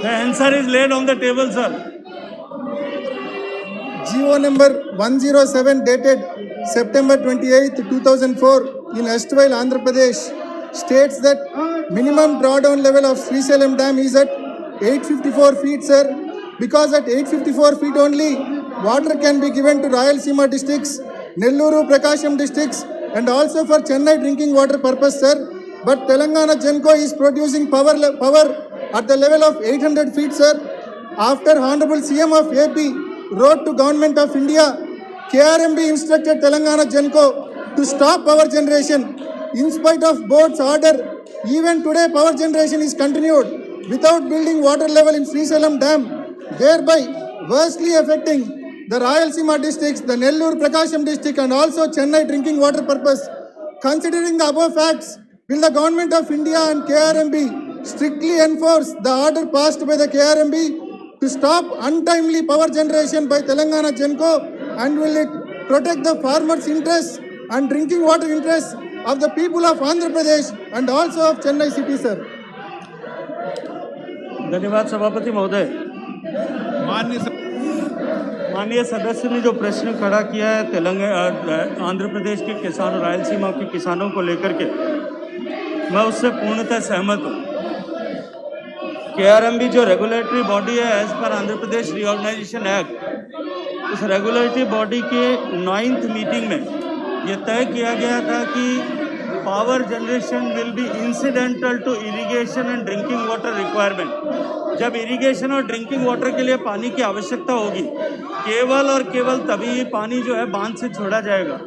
The answer is laid on the table, sir. GO number 107 dated September 28, 2004 in erstwhile Andhra Pradesh states that minimum drawdown level of Srisailam Dam is at 854 feet, sir. Because at 854 feet only, water can be given to Rayalaseema districts, Nellore, Prakasham districts, and also for Chennai drinking water purpose, sir. But Telangana Genco is producing power at the level of 800 feet, sir. After Honorable CM of AP wrote to Government of India, KRMB instructed Telangana Genco to stop power generation. In spite of board's order, even today power generation is continued without building water level in Srisailam Dam, thereby worstly affecting the Rayalaseema districts, the Nellore Prakasham district and also Chennai drinking water purpose. Considering the above facts, will the Government of India and KRMB strictly enforce the order passed by the KRMB to stop untimely power generation by Telangana Genco, and will it protect the farmers' interests and drinking water interests of the people of Andhra Pradesh and also of Chennai city, sir? धन्यवाद सभापति महोदय। माननीय सदस्य ने जो प्रश्न खड़ा किया है तेलंगाना आंध्र प्रदेश के किसानों, रायलसीमा के किसानों को लेकर के, मैं उससे पूर्णतः सहमत हूँ। KRMB जो रेगुलेटरी बॉडी है as per Andhra Pradesh reorganisation act, उस रेगुलेटरी बॉडी के 9th मीटिंग में ये तय किया गया था कि power generation will be incidental to irrigation and drinking water requirement. जब इरिगेशन और ड्रिंकिंग वाटर के लिए पानी की आवश्यकता होगी, केवल और केवल तभी पानी जो है बांध से छोड़ा जाएगा।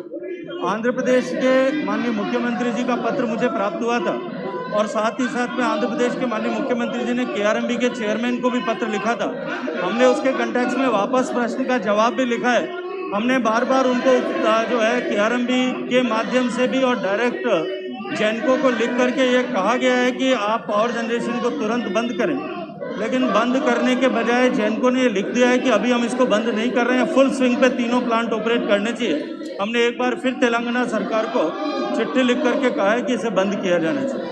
आंध्र प्रदेश के माननीय मुख्यमंत्री जी का पत्र मुझे प्राप्त हुआ था और साथ ही साथ में आंध्र प्रदेश के माननीय मुख्यमंत्री जी ने KRMB के चेयरमैन को भी पत्र लिखा था। हमने उसके कंटेक्स्ट में वापस प्रश्न का जवाब भी लिखा है। हमने बार बार उनको जो है KRMB के माध्यम से भी और डायरेक्ट जेनको को लिख करके ये कहा गया है कि आप पावर जनरेशन को तुरंत बंद करें, लेकिन बंद करने के बजाय जेनको ने ये लिख दिया है कि अभी हम इसको बंद नहीं कर रहे हैं, फुल स्विंग पे तीनों प्लांट ऑपरेट करने चाहिए। हमने एक बार फिर तेलंगाना सरकार को चिट्ठी लिख करके कहा है कि इसे बंद किया जाना चाहिए।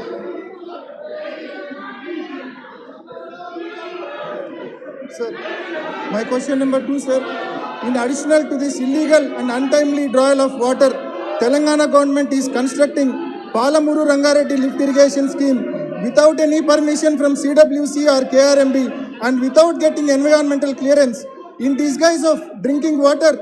Sir, my question number 2, sir. In addition to this illegal and untimely drawal of water, Telangana government is constructing Palamuru Rangareddy lift irrigation scheme without any permission from CWC or KRMB and without getting environmental clearance. In disguise of drinking water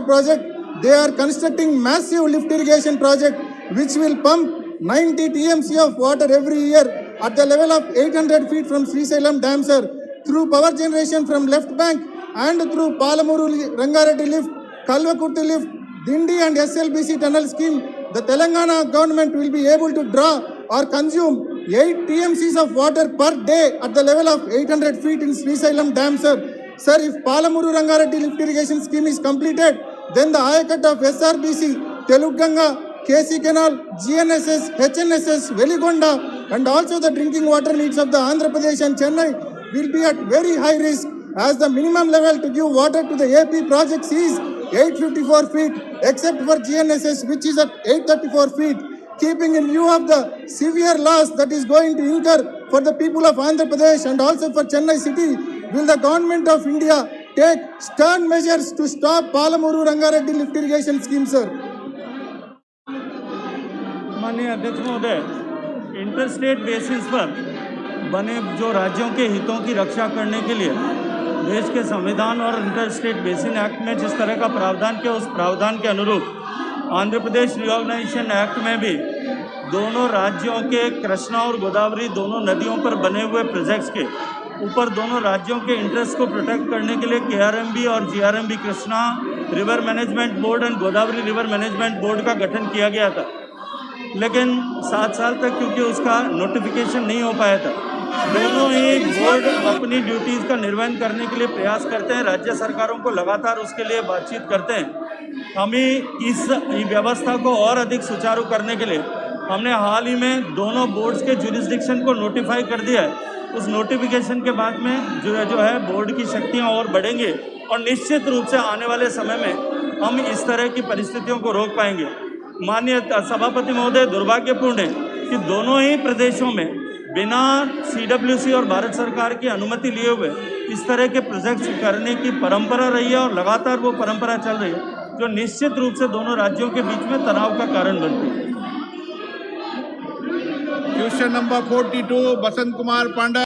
project, they are constructing massive lift irrigation project which will pump 90 TMC of water every year at the level of 800 feet from Srisailam Dam, sir, through power generation from left bank and through Palamuru Rangareddy lift, Kalvakurti lift, Dindi and SLBC tunnel scheme. The Telangana government will be able to draw or consume 8 TMCs of water per day at the level of 800 feet in Srisailam Dam, sir. Sir, if Palamuru Rangareddy lift irrigation scheme is completed, then the Ayakat of SRBC, Teluganga, KC Canal, GNSS, HNSS, Veligonda and also the drinking water needs of the Andhra Pradesh and Chennai will be at very high risk, as the minimum level to give water to the AP projects is 854 feet except for GNSS which is at 834 feet. Keeping in view of the severe loss that is going to incur for the people of Andhra Pradesh and also for Chennai city, will the Government of India take stern measures to stop Palamuru Rangareddy lift irrigation scheme, sir? माननीय अध्यक्ष महोदय, interstate basis पर बने जो राज्यों के हितों की रक्षा करने के लिए देश के संविधान और इंटरस्टेट बेसिन एक्ट में जिस तरह का प्रावधान किया, उस प्रावधान के अनुरूप आंध्र प्रदेश रीऑर्गेनाइजेशन एक्ट में भी दोनों राज्यों के कृष्णा और गोदावरी दोनों नदियों पर बने हुए प्रोजेक्ट्स के ऊपर दोनों राज्यों के इंटरेस्ट को प्रोटेक्ट करने के लिए KRMB और GRMB Krishna river management board and Godavari river management board का गठन किया गया था। लेकिन 7 साल तक क्योंकि उसका नोटिफिकेशन नहीं हो पाया था, दोनों ही बोर्ड अपनी ड्यूटीज़ का निर्वहन करने के लिए प्रयास करते हैं, राज्य सरकारों को लगातार उसके लिए बातचीत करते हैं। हमें इस व्यवस्था को और अधिक सुचारू करने के लिए हमने हाल ही में दोनों बोर्ड्स के जुरिस्डिक्शन को नोटिफाई कर दिया है। उस नोटिफिकेशन के बाद में जो है बोर्ड की शक्तियाँ और बढ़ेंगे और निश्चित रूप से आने वाले समय में हम इस तरह की परिस्थितियों को रोक पाएंगे। माननीय सभापति महोदय, दुर्भाग्यपूर्ण है कि दोनों ही प्रदेशों में बिना CWC और भारत सरकार की अनुमति लिए हुए इस तरह के प्रोजेक्ट्स करने की परंपरा रही है और लगातार वो परंपरा चल रही है, जो निश्चित रूप से दोनों राज्यों के बीच में तनाव का कारण बनती है। Question number 42 Basant Kumar Panda.